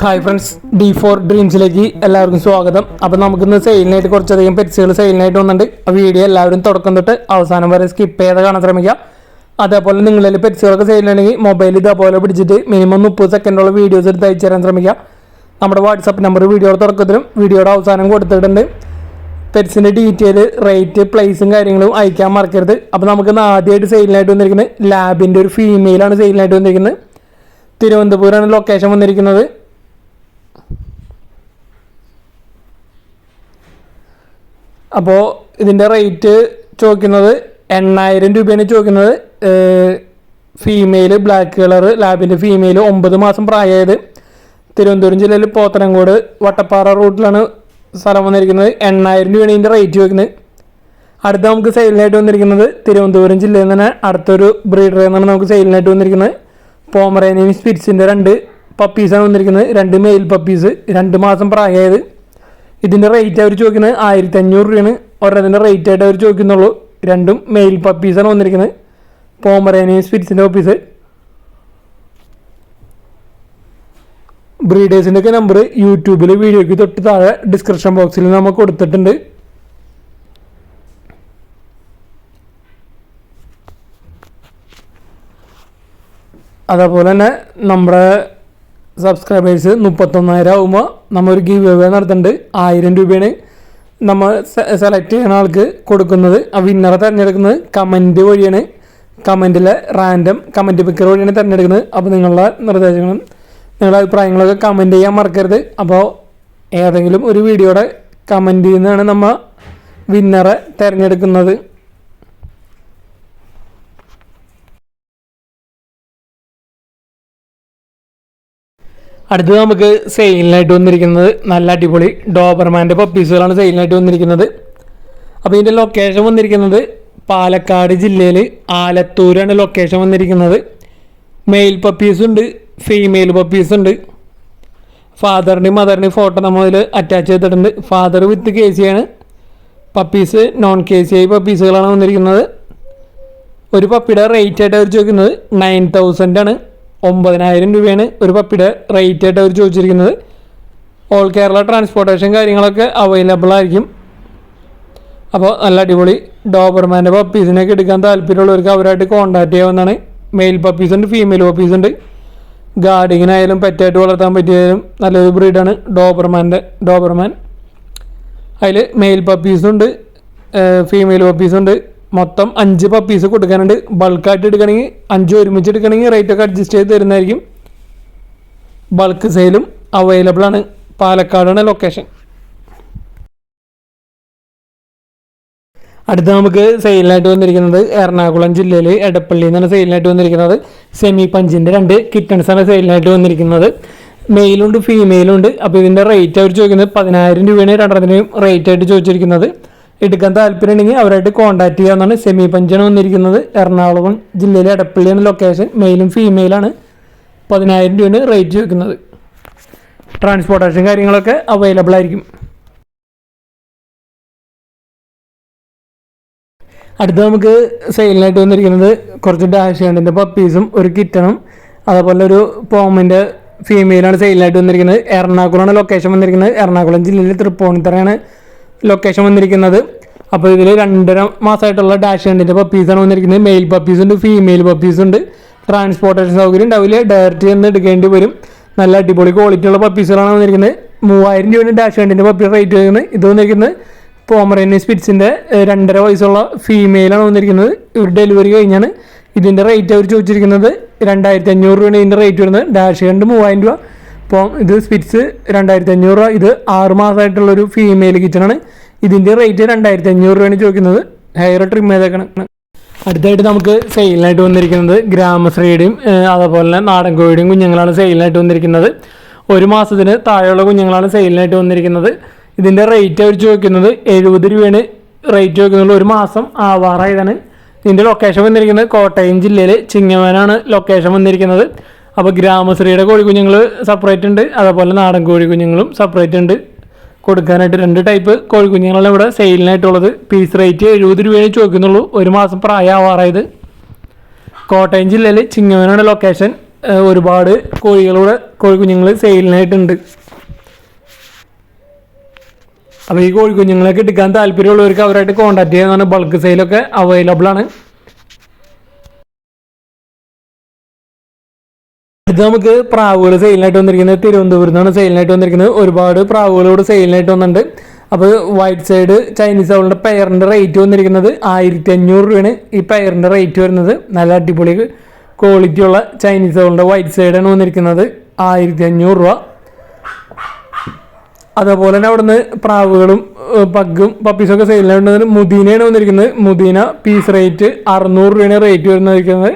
Hi friends, D4 ഡ്രീംസിലേക്ക് എല്ലാവർക്കും സ്വാഗതം. അപ്പോൾ നമുക്കിന്ന് സെയിലിനായിട്ട് കുറച്ചധികം പെറ്റ്സുകൾ സെയിലിനായിട്ട് വന്നിട്ടുണ്ട്. ആ വീഡിയോ എല്ലാവരും തുടക്കം തൊട്ട് അവസാനം വരെ സ്കിപ്പ് ചെയ്ത് കാണാൻ ശ്രമിക്കുക. അതേപോലെ നിങ്ങളിൽ പെറ്റ്സുകളൊക്കെ സെയിലുണ്ടെങ്കിൽ മൊബൈൽ ഇതേപോലെ പിടിച്ചിട്ട് മിനിമം 30 സെക്കൻഡോളം വീഡിയോസ് എടുത്ത് അയച്ചു തരാൻ ശ്രമിക്കുക. നമ്മുടെ വാട്സപ്പ് നമ്പർ വീഡിയോയുടെ തുടക്കത്തിലും വീഡിയോയുടെ അവസാനം കൊടുത്തിട്ടുണ്ട്. പെറ്റ്സിൻ്റെ ഡീറ്റെയിൽ, റേറ്റ്, പ്ലേസും കാര്യങ്ങളും അയക്കാൻ മറക്കരുത്. അപ്പോൾ നമുക്കിന്ന് ആദ്യമായിട്ട് സെയിലിനായിട്ട് വന്നിരിക്കുന്നത് ലാബിൻ്റെ ഒരു ഫീമെയിലാണ് സെയിലിനായിട്ട് വന്നിരിക്കുന്നത്. തിരുവനന്തപുരമാണ് ലൊക്കേഷൻ വന്നിരിക്കുന്നത്. അപ്പോൾ ഇതിൻ്റെ റേറ്റ് ചോദിക്കുന്നത് 8000 രൂപയാണ് ചോദിക്കുന്നത്. ഫീമെയിൽ ബ്ലാക്ക് കളർ ലാബിൻ്റെ ഫീമെയിൽ 9 മാസം പ്രായമായത്. തിരുവനന്തപുരം ജില്ലയിൽ പോത്തനംകോട് വട്ടപ്പാറ റൂട്ടിലാണ് സ്ഥലം വന്നിരിക്കുന്നത്. 8000 രൂപയാണ് ഇതിൻ്റെ റേറ്റ് ചോദിക്കുന്നത്. അടുത്ത നമുക്ക് സെയിലിനായിട്ട് വന്നിരിക്കുന്നത് തിരുവനന്തപുരം ജില്ലയിൽ നിന്ന് അടുത്തൊരു ബ്രീഡറിൽ നിന്നാണ് നമുക്ക് സെയിലിനായിട്ട് വന്നിരിക്കുന്നത്. പോമറേനിയൻ സ്പിറ്റ്സിൻ്റെ 2 പപ്പീസാണ് വന്നിരിക്കുന്നത്. 2 മെയിൽ പപ്പീസ്, 2 മാസം പ്രായമായത്. ഇതിൻ്റെ റേറ്റ് അവർ ചോദിക്കുന്നത് 1500 രൂപയാണ്. ഒരെണ്ണത്തിൻ്റെ റേറ്റ് ആയിട്ട് അവർ ചോദിക്കുന്നുള്ളൂ. 2 മെയിൽ പപ്പീസാണ് വന്നിരിക്കുന്നത്, പോമറേനിയൻ സ്പിറ്റ്സിൻ്റെ പപ്പീസ്. ബ്രീഡേഴ്സിൻ്റെ ഒക്കെ നമ്പർ യൂട്യൂബിൽ വീഡിയോയ്ക്ക് തൊട്ട് താഴെ ഡിസ്ക്രിപ്ഷൻ ബോക്സിൽ നമുക്ക് കൊടുത്തിട്ടുണ്ട്. അതേപോലെ തന്നെ നമ്മുടെ സബ്സ്ക്രൈബേഴ്സ് 31,000 ആകുമ്പോൾ നമ്മൊരു ഗീവ് അവേ നടത്തുന്നുണ്ട്. 1000 രൂപയാണ് നമ്മൾ സെലക്ട് ചെയ്യുന്ന ആൾക്ക് കൊടുക്കുന്നത്. ആ വിന്നറെ തിരഞ്ഞെടുക്കുന്നത് കമൻറ്റ് വഴിയാണ്. കമൻറ്റിലെ റാൻഡം കമൻറ്റ് പിക്കർ വഴിയാണ് തിരഞ്ഞെടുക്കുന്നത്. അപ്പോൾ നിങ്ങളുടെ നിർദ്ദേശങ്ങളും നിങ്ങളുടെ അഭിപ്രായങ്ങളൊക്കെ കമൻറ്റ് ചെയ്യാൻ മറക്കരുത്. അപ്പോൾ ഏതെങ്കിലും ഒരു വീഡിയോയുടെ കമൻറ്റിൽ നിന്നാണ് നമ്മൾ വിന്നറെ തിരഞ്ഞെടുക്കുന്നത്. അടുത്തത് നമുക്ക് സെയിലിനായിട്ട് വന്നിരിക്കുന്നത് നല്ല അടിപൊളി ഡോബർമാൻ്റെ പപ്പീസുകളാണ് സെയിലിനായിട്ട് വന്നിരിക്കുന്നത്. അപ്പോൾ ഇതിൻ്റെ ലൊക്കേഷൻ വന്നിരിക്കുന്നത് പാലക്കാട് ജില്ലയിൽ ആലത്തൂരാണ് ലൊക്കേഷൻ വന്നിരിക്കുന്നത്. മെയിൽ പപ്പീസുണ്ട്, ഫീമെയിൽ പപ്പീസുണ്ട്. ഫാദറിൻ്റെയും മദറിൻ്റെയും ഫോട്ടോ നമ്മൾ അതിൽ അറ്റാച്ച് ചെയ്തിട്ടുണ്ട്. ഫാദർ വിത്ത് KC ആണ്. പപ്പീസ് നോൺ KCI പപ്പീസുകളാണ് വന്നിരിക്കുന്നത്. ഒരു പപ്പിയുടെ റേറ്റ് ആയിട്ട് അവർ ചോദിക്കുന്നത് 9000 ആണ്. 9000 രൂപയാണ് ഒരു പപ്പിയുടെ റേറ്റ് ആയിട്ട് അവർ ചോദിച്ചിരിക്കുന്നത്. ഓൾ കേരള ട്രാൻസ്പോർട്ടേഷൻ കാര്യങ്ങളൊക്കെ അവൈലബിൾ ആയിരിക്കും. അപ്പോൾ നല്ല അടിപൊളി ഡോബർമാൻ്റെ പപ്പീസിനൊക്കെ എടുക്കാൻ താല്പര്യമുള്ളവർക്ക് അവരായിട്ട് കോൺടാക്ട് ചെയ്യാവുന്നതാണ്. മെയിൽ പപ്പീസുണ്ട്, ഫീമെയിൽ പപ്പീസുണ്ട്. ഗാർഡിങ്ങിനായാലും പെറ്റായിട്ട് വളർത്താൻ പറ്റിയാലും നല്ലൊരു ബ്രീഡാണ് ഡോബർമാൻ. അതിൽ മെയിൽ പപ്പീസുണ്ട്, ഫീമെയിൽ പപ്പീസുണ്ട്. മൊത്തം 5 പപ്പീസ് കൊടുക്കാനുണ്ട്. ബൾക്കായിട്ട് എടുക്കണമെങ്കിൽ 5 ഒരുമിച്ച് എടുക്കണമെങ്കിൽ റേറ്റൊക്കെ അഡ്ജസ്റ്റ് ചെയ്ത് തരുന്നതായിരിക്കും. ബൾക്ക് സെയിലും അവൈലബിൾ ആണ്. പാലക്കാടാണ് ലൊക്കേഷൻ. അടുത്ത നമുക്ക് സെയിലിനായിട്ട് വന്നിരിക്കുന്നത് എറണാകുളം ജില്ലയിൽ എടപ്പള്ളിയിൽ നിന്നാണ് സെയിലിനായിട്ട് വന്നിരിക്കുന്നത്. സെമി പഞ്ചിൻ്റെ 2 കിറ്റൺസാണ് സെയിലിനായിട്ട് വന്നിരിക്കുന്നത്. മെയിലുണ്ട്, ഫീമെയിലുണ്ട്. അപ്പോൾ ഇതിൻ്റെ റേറ്റ് അവർ ചോദിക്കുന്നത് 10000 രൂപയാണ് രണ്ടെണ്ണത്തിനും റേറ്റ് ആയിട്ട് ചോദിച്ചിരിക്കുന്നത്. എടുക്കാൻ താല്പര്യം ഉണ്ടെങ്കിൽ അവരായിട്ട് കോൺടാക്ട് ചെയ്യാവുന്നതാണ്. സെമി പഞ്ചാണ് വന്നിരിക്കുന്നത്. എറണാകുളം ജില്ലയിലെ എടപ്പള്ളിയാണ് ലൊക്കേഷൻ. മെയിലും ഫീമെയിലാണ്. 10000 രൂപയാണ് റേറ്റ് ചോദിക്കുന്നത്. ട്രാൻസ്പോർട്ടേഷൻ കാര്യങ്ങളൊക്കെ അവൈലബിൾ ആയിരിക്കും. അടുത്ത നമുക്ക് സെയിലിനായിട്ട് വന്നിരിക്കുന്നത് കുറച്ച് ഡാഷ് ഹാൻഡിൻ്റെ പപ്പീസും ഒരു കിറ്റണും അതേപോലെ ഒരു പോമിൻ്റെ ഫീമെയിലാണ് സെയിലിനായിട്ട് വന്നിരിക്കുന്നത്. എറണാകുളമാണ് ലൊക്കേഷൻ വന്നിരിക്കുന്നത്. എറണാകുളം ജില്ലയിൽ തൃപ്പൂണിത്തറയാണ് ലൊക്കേഷൻ വന്നിരിക്കുന്നത്. അപ്പോൾ ഇതിൽ 2.5 മാസമായിട്ടുള്ള ഡാഷ് ഹാൻഡിൻ്റെ പപ്പീസാണ് വന്നിരിക്കുന്നത്. മെയിൽ പപ്പീസുണ്ട്, ഫീമെയിൽ പപ്പീസുണ്ട്. ട്രാൻസ്പോർട്ടേഷൻ സൗകര്യം ഉണ്ടാവില്ല, ഡയറക്റ്റ് ചെന്ന് എടുക്കേണ്ടി വരും. നല്ല അടിപൊളി ക്വാളിറ്റിയുള്ള പപ്പീസുകളാണ് വന്നിരിക്കുന്നത്. 3000 രൂപയാണ് ഡാഷ് ഹാൻഡിൻ്റെ പപ്പി റേറ്റ് വരുന്നത്. ഇത് വന്നിരിക്കുന്നത് പോമറേനിയൻ സ്പിറ്റ്സിൻ്റെ 2.5 വയസ്സുള്ള ഫീമെയിലാണ് വന്നിരിക്കുന്നത്. ഇവർ ഡെലിവറി കഴിഞ്ഞാണ്. ഇതിൻ്റെ റേറ്റ് അവർ ചോദിച്ചിരിക്കുന്നത് 2500 രൂപയാണ് ഇതിൻ്റെ റേറ്റ് വരുന്നത്. ഡാഷ് ഹാൻഡ് 3000 രൂപ. അപ്പോൾ ഇത് സ്പിറ്റ്സ് 2500 രൂപ. ഇത് 6 മാസമായിട്ടുള്ളൊരു ഫീമെയിൽ കിച്ചണാണ്. ഇതിൻ്റെ റേറ്റ് 2500 രൂപയാണ് ചോദിക്കുന്നത്. ഹെയർ ട്രിം ചെയ്തേക്കണം. അടുത്തായിട്ട് നമുക്ക് സെയിലിനായിട്ട് വന്നിരിക്കുന്നത് ഗ്രാമശ്രീയുടെയും അതുപോലെ തന്നെ നാടൻ കോഴിയുടെയും കുഞ്ഞുങ്ങളാണ് സെയിലിനായിട്ട് വന്നിരിക്കുന്നത്. 1 മാസത്തിന് താഴെയുള്ള കുഞ്ഞുങ്ങളാണ് സെയിലിനായിട്ട് വന്നിരിക്കുന്നത്. ഇതിൻ്റെ റേറ്റ് അവർ ചോദിക്കുന്നത് 70 രൂപയാണ് റേറ്റ് ചോദിക്കുന്നുള്ളൂ. 1 മാസം ആവാറായതാണ്. ഇതിൻ്റെ ലൊക്കേഷൻ വന്നിരിക്കുന്നത് കോട്ടയം ജില്ലയിൽ ചിങ്ങവനാണ് ലൊക്കേഷൻ വന്നിരിക്കുന്നത്. അപ്പോൾ ഗ്രാമശ്രീയുടെ കോഴിക്കുഞ്ഞുങ്ങൾ സെപ്പറേറ്റ് ഉണ്ട്, അതേപോലെ നാടൻ കോഴിക്കുഞ്ഞുങ്ങളും സെപ്പറേറ്റ് ഉണ്ട്. കൊടുക്കാനായിട്ട് 2 ടൈപ്പ് കോഴിക്കുഞ്ഞുങ്ങളാണ് ഇവിടെ സെയിലിനായിട്ടുള്ളത്. പീസ് റേറ്റ് 70 രൂപയാണ് ചോദിക്കുന്നുള്ളൂ. 1 മാസം പ്രായമാവാറായത്. കോട്ടയം ജില്ലയിൽ ചിങ്ങവനാണ് ലൊക്കേഷൻ. ഒരുപാട് കോഴിക്കുഞ്ഞുങ്ങൾ സെയിലിനായിട്ടുണ്ട്. അപ്പോൾ ഈ കോഴിക്കുഞ്ഞുങ്ങളൊക്കെ എടുക്കാൻ താല്പര്യമുള്ളവർക്ക് അവരായിട്ട് കോൺടാക്ട് ചെയ്യാൻ ബൾക്ക് സെയിലൊക്കെ അവൈലബിൾ ആണ്. ഇത് നമുക്ക് പ്രാവുകൾ സെയിലിനായിട്ട് വന്നിരിക്കുന്നത് തിരുവനന്തപുരത്ത് നിന്നാണ് സെയിലിനായിട്ട് വന്നിരിക്കുന്നത്. ഒരുപാട് പ്രാവുകളോട് സെയിലിനായിട്ട് വന്നിട്ടുണ്ട്. അപ്പോൾ വൈറ്റ് സൈഡ് ചൈനീസ് അവളുടെ പെയറിൻ്റെ റേറ്റ് വന്നിരിക്കുന്നത് 1500 രൂപയാണ് ഈ പെയറിൻ്റെ റേറ്റ് വരുന്നത്. നല്ല അടിപൊളി ക്വാളിറ്റിയുള്ള ചൈനീസ് അവളുടെ വൈറ്റ് സൈഡാണ് വന്നിരിക്കുന്നത് 1500 രൂപ. അതേപോലെ തന്നെ അവിടുന്ന് പ്രാവുകളും പഗ്ഗും പപ്പീസൊക്കെ സെയിലിനായിട്ട് മുദീനയാണ് വന്നിരിക്കുന്നത്. മുദീന പീസ് റേറ്റ് 600 രൂപയാണ് റേറ്റ് വരുന്നിരിക്കുന്നത്.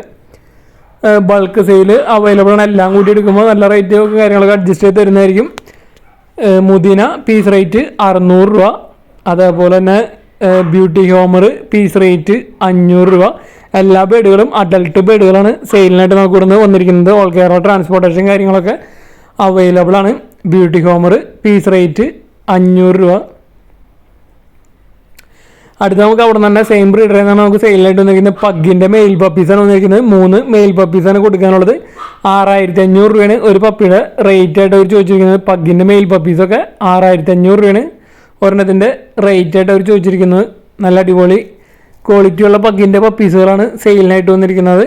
ബൾക്ക് സെയിൽ അവൈലബിൾ ആണ്. എല്ലാം കൂടി എടുക്കുമ്പോൾ നല്ല റേറ്റ് കാര്യങ്ങളൊക്കെ അഡ്ജസ്റ്റ് ചെയ്ത് തരുന്നതായിരിക്കും. മുദീന പീസ് റേറ്റ് 600 രൂപ. അതേപോലെ തന്നെ ബ്യൂട്ടി ഹോമർ പീസ് റേറ്റ് 500 രൂപ. എല്ലാ ബേഡുകളും അഡൽട്ട് ബേഡുകളാണ് സെയിലിനായിട്ട് നമുക്ക് ഇവിടുന്ന് വന്നിരിക്കുന്നത്. ഓൾ കേരള ട്രാൻസ്പോർട്ടേഷൻ കാര്യങ്ങളൊക്കെ അവൈലബിൾ ആണ്. ബ്യൂട്ടി ഹോമർ പീസ് റേറ്റ് 500 രൂപ. അടുത്ത നമുക്ക് അവിടെ നിന്ന് തന്നെ സെയിം ബ്രീഡറിൽ നിന്നാണ് നമുക്ക് സെയിലായിട്ട് വന്നിരിക്കുന്നത്. പഗ്ഗിൻ്റെ മെയിൽ പപ്പീസാണ് വന്നിരിക്കുന്നത്. 3 മെയിൽ പപ്പീസാണ് കൊടുക്കാനുള്ളത്. 6500 രൂപയാണ് ഒരു പപ്പിയുടെ റേറ്റ് ആയിട്ട് അവർ ചോദിച്ചിരിക്കുന്നത്. പഗ്ഗിൻ്റെ മെയിൽ പപ്പീസൊക്കെ 6500 രൂപയാണ് ഒരെണ്ണത്തിൻ്റെ റേറ്റ് ആയിട്ട് അവർ ചോദിച്ചിരിക്കുന്നത്. നല്ല അടിപൊളി ക്വാളിറ്റിയുള്ള പഗ്ഗിൻ്റെ പപ്പീസുകളാണ് സെയിലിനായിട്ട് വന്നിരിക്കുന്നത്.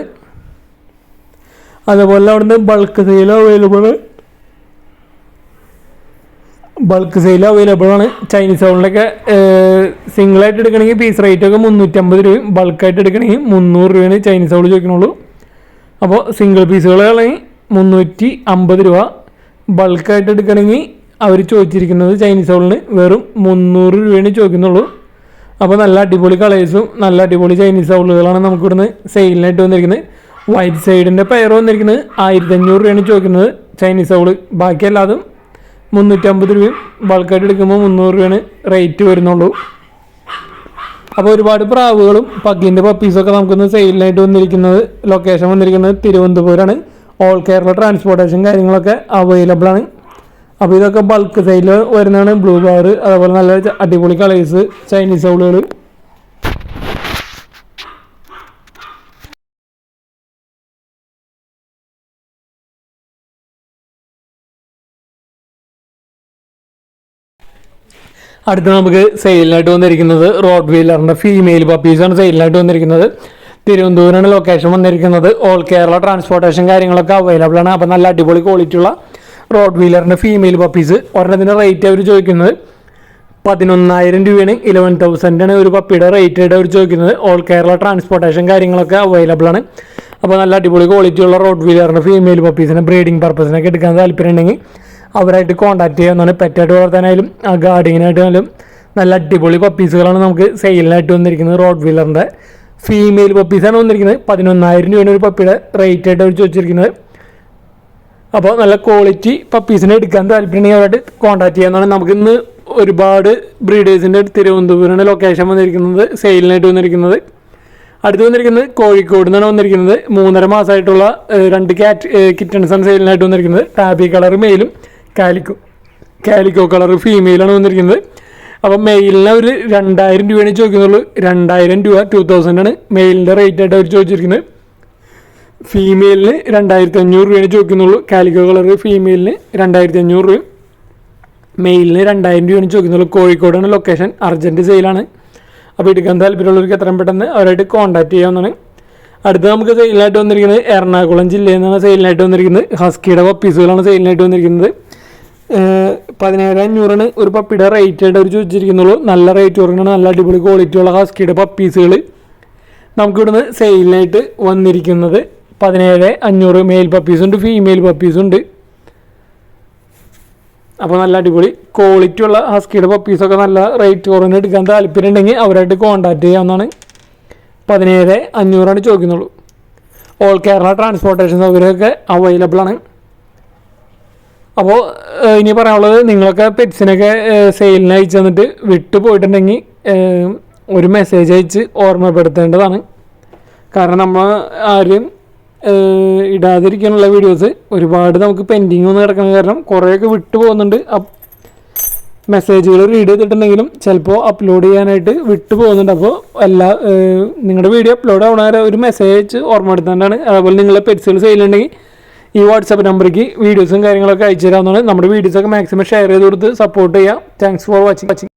അതുപോലെ അവിടുന്ന് ബൾക്ക് സെയിൽ അവൈലബിൾ ആണ്. ചൈനീസ് സൗണ്ടിലൊക്കെ സിംഗിളായിട്ട് എടുക്കണമെങ്കിൽ പീസ് റേറ്റൊക്കെ 350 രൂപയും ബൾക്കായിട്ട് എടുക്കണമെങ്കിൽ 300 രൂപയാണ് ചൈനീസ് സൗണ്ട് ചോദിക്കണുള്ളൂ. അപ്പോൾ സിംഗിൾ പീസുകളാണെങ്കിൽ 350 രൂപ. ബൾക്കായിട്ട് എടുക്കണമെങ്കിൽ അവർ ചോദിച്ചിരിക്കുന്നത് ചൈനീസ് സൗണ്ടിന് വെറും 300 രൂപയാണ് ചോദിക്കുന്നുള്ളൂ. അപ്പോൾ നല്ല അടിപൊളി കളേഴ്സും നല്ല അടിപൊളി ചൈനീസ് സൗണ്ടുകളാണ് നമുക്കിവിടുന്ന് സെയിലിനായിട്ട് വന്നിരിക്കുന്നത്. വൈറ്റ് സൈഡിൻ്റെ പെയർ വന്നിരിക്കുന്നത് 1500 രൂപയാണ് ചോദിക്കുന്നത് ചൈനീസ് സൗണ്ട്. ബാക്കിയല്ലാതും 350 രൂപയും ബൾക്കായിട്ട് എടുക്കുമ്പോൾ 300 രൂപയാണ് റേറ്റ് വരുന്നുള്ളൂ. അപ്പോൾ ഒരുപാട് പ്രാവുകളും പഗ്ഗിൻ്റെ പപ്പീസൊക്കെ നമുക്കൊന്ന് സെയിലിനായിട്ട് വന്നിരിക്കുന്നത്. ലൊക്കേഷൻ വന്നിരിക്കുന്നത് തിരുവനന്തപുരമാണ്. ഓൾ കേരള ട്രാൻസ്പോർട്ടേഷൻ കാര്യങ്ങളൊക്കെ അവൈലബിൾ ആണ്. അപ്പോൾ ഇതൊക്കെ ബൾക്ക് സെയിൽ വരുന്നതാണ്. ബ്ലൂ ബാർ, അതുപോലെ നല്ല അടിപൊളി കളേഴ്സ് ചൈനീസ് സൗളുകൾ. അടുത്ത് നമുക്ക് സെയിലിനായിട്ട് വന്നിരിക്കുന്നത് റോഡ് വീലറിൻ്റെ ഫീമെയിൽ പപ്പീസാണ് സെയിലിനായിട്ട് വന്നിരിക്കുന്നത്. തിരുവനന്തപുരമാണ് ലൊക്കേഷൻ വന്നിരിക്കുന്നത്. ഓൾ കേരള ട്രാൻസ്പോർട്ടേഷൻ കാര്യങ്ങളൊക്കെ അവൈലബിൾ ആണ്. അപ്പോൾ നല്ല അടിപൊളി ക്വാളിറ്റിയുള്ള റോഡ് വീലറിൻ്റെ ഫീമെയിൽ പപ്പീസ്. ഒരെണ്ണത്തിൻ്റെ റേറ്റ് അവർ ചോദിക്കുന്നത് 11,000 രൂപയാണ്. 11,000 ആണ് ഒരു പപ്പിയുടെ റേറ്റ് ആയിട്ട് അവർ ചോദിക്കുന്നത്. ഓൾ കേരള ട്രാൻസ്പോർട്ടേഷൻ കാര്യങ്ങളൊക്കെ അവൈലബിൾ ആണ്. അപ്പോൾ നല്ല അടിപൊളി ക്വാളിറ്റിയുള്ള റോഡ് വീലറിൻ്റെ ഫീമെയിൽ പപ്പീസിനെ ബ്രീഡിംഗ് പർപ്പസിനൊക്കെ എടുക്കാൻ താല്പര്യം ഉണ്ടെങ്കിൽ അവരായിട്ട് കോൺടാക്ട് ചെയ്യാവുന്നതാണ്. പെറ്റായിട്ട് വളർത്താനായാലും ഗാർഡിങ്ങിനായിട്ടായാലും നല്ല അടിപൊളി പപ്പീസുകളാണ് നമുക്ക് സെയിലിനായിട്ട് വന്നിരിക്കുന്നത്. റോഡ് വീലറിൻ്റെ ഫീമെയിൽ പപ്പീസാണ് വന്നിരിക്കുന്നത്. 11,000 രൂപയാണ് ഒരു പപ്പിയുടെ റേറ്റ് ആയിട്ട് അവർ ചോദിച്ചിരിക്കുന്നത്. അപ്പോൾ നല്ല ക്വാളിറ്റി പപ്പീസിനെ എടുക്കാൻ താല്പര്യമുണ്ടെങ്കിൽ അവരായിട്ട് കോൺടാക്ട് ചെയ്യാവുന്നതാണ്. നമുക്കിന്ന് ഒരുപാട് ബ്രീഡേഴ്സിൻ്റെ തിരുവനന്തപുരമാണ് ലൊക്കേഷൻ വന്നിരിക്കുന്നത് സെയിലിനായിട്ട് വന്നിരിക്കുന്നത്. അടുത്ത് വന്നിരിക്കുന്നത് കോഴിക്കോട് നിന്നാണ് വന്നിരിക്കുന്നത്. 3.5 മാസമായിട്ടുള്ള 2 കിറ്റൺസാണ് സെയിലിനായിട്ട് വന്നിരിക്കുന്നത്. ടാബി കളർ മെയിലും കാലിക്കോ കളർ ഫീമെയിലാണ് വന്നിരിക്കുന്നത്. അപ്പോൾ മെയിലിന് ഒരു 2,000 രൂപയാണ് ചോദിക്കുന്നുള്ളൂ. 2,000 രൂപ 2,000 ആണ് മെയിലിൻ്റെ റേറ്റ് ആയിട്ട് അവർ ചോദിച്ചിരിക്കുന്നത്. ഫീമെയിലിന് 2,500 രൂപയാണ് ചോദിക്കുന്നുള്ളൂ. കാലിക്കോ കളർ ഫീമെയിലിന് 2,500 രൂപയും മെയിലിന് 2,000 രൂപയാണ് ചോദിക്കുന്നുള്ളൂ. കോഴിക്കോടാണ് ലൊക്കേഷൻ. അർജൻറ്റ് സെയിലാണ്. അപ്പോൾ എടുക്കാൻ താല്പര്യമുള്ളവർക്ക് എത്രയും പെട്ടെന്ന് അവരായിട്ട് കോൺടാക്ട് ചെയ്യാവുന്നതാണ്. അടുത്ത് നമുക്ക് സെയിലിനായിട്ട് വന്നിരിക്കുന്നത് എറണാകുളം ജില്ലയിൽ നിന്നാണ് സെയിലിനായിട്ട് വന്നിരിക്കുന്നത്. ഹസ്കിയുടെ പപ്പീസുകളാണ് സെയിലിനായിട്ട് വന്നിരിക്കുന്നത്. 17,500 ഒരു പപ്പിയുടെ റേറ്റ് ആയിട്ട് അവർ ചോദിച്ചിരിക്കുന്നുള്ളൂ. നല്ല റേറ്റ് കുറഞ്ഞാണ്. നല്ല അടിപൊളി ക്വാളിറ്റിയുള്ള ഹസ്കിയുടെ പപ്പീസുകൾ നമുക്കിവിടുന്ന് സെയിലിനായിട്ട് വന്നിരിക്കുന്നത്. 17,500 മെയിൽ പപ്പീസുണ്ട്, ഫീമെയിൽ പപ്പീസുണ്ട്. അപ്പോൾ നല്ല അടിപൊളി ക്വാളിറ്റിയുള്ള ഹസ്കിയുടെ പപ്പീസൊക്കെ നല്ല റേറ്റ് കുറഞ്ഞ് എടുക്കാൻ താല്പര്യം ഉണ്ടെങ്കിൽ അവരായിട്ട് കോൺടാക്ട് ചെയ്യാവുന്നതാണ്. 17,500 ചോദിക്കുന്നുള്ളൂ. ഓൾ കേരള ട്രാൻസ്പോർട്ടേഷൻ സൗകര്യമൊക്കെ അവൈലബിൾ ആണ്. അപ്പോൾ ഇനി പറയാനുള്ളത്, നിങ്ങളൊക്കെ പെറ്റ്സിനൊക്കെ സെയിലിന് അയച്ചു തന്നിട്ട് വിട്ടു പോയിട്ടുണ്ടെങ്കിൽ ഒരു മെസ്സേജ് അയച്ച് ഓർമ്മപ്പെടുത്തേണ്ടതാണ്. കാരണം നമ്മൾ ആരും ഇടാതിരിക്കാനുള്ള വീഡിയോസ് ഒരുപാട് നമുക്ക് പെൻഡിങ് ഒന്നും കിടക്കുന്ന കാരണം കുറേയൊക്കെ വിട്ടു പോകുന്നുണ്ട്. മെസ്സേജുകൾ റീഡ് ചെയ്തിട്ടുണ്ടെങ്കിലും ചിലപ്പോൾ അപ്ലോഡ് ചെയ്യാനായിട്ട് വിട്ടു പോകുന്നുണ്ട്. അപ്പോൾ നിങ്ങളുടെ വീഡിയോ അപ്ലോഡ് ആവണ വരെ ഒരു മെസ്സേജ് അയച്ച് ഓർമ്മപ്പെടുത്തേണ്ടതാണ്. അതുപോലെ നിങ്ങളുടെ പെറ്റ്സുകൾ സെയിലുണ്ടെങ്കിൽ ഈ വാട്സാപ്പ് നമ്പറിലേക്ക് വീഡിയോസും കാര്യങ്ങളൊക്കെ അയച്ചു തരാവുന്നതാണ്. നമ്മുടെ വീഡിയോസൊക്കെ മാക്സിമം ഷെയർ ചെയ്ത് കൊടുത്ത് സപ്പോർട്ട് ചെയ്യാം. Thanks for watching.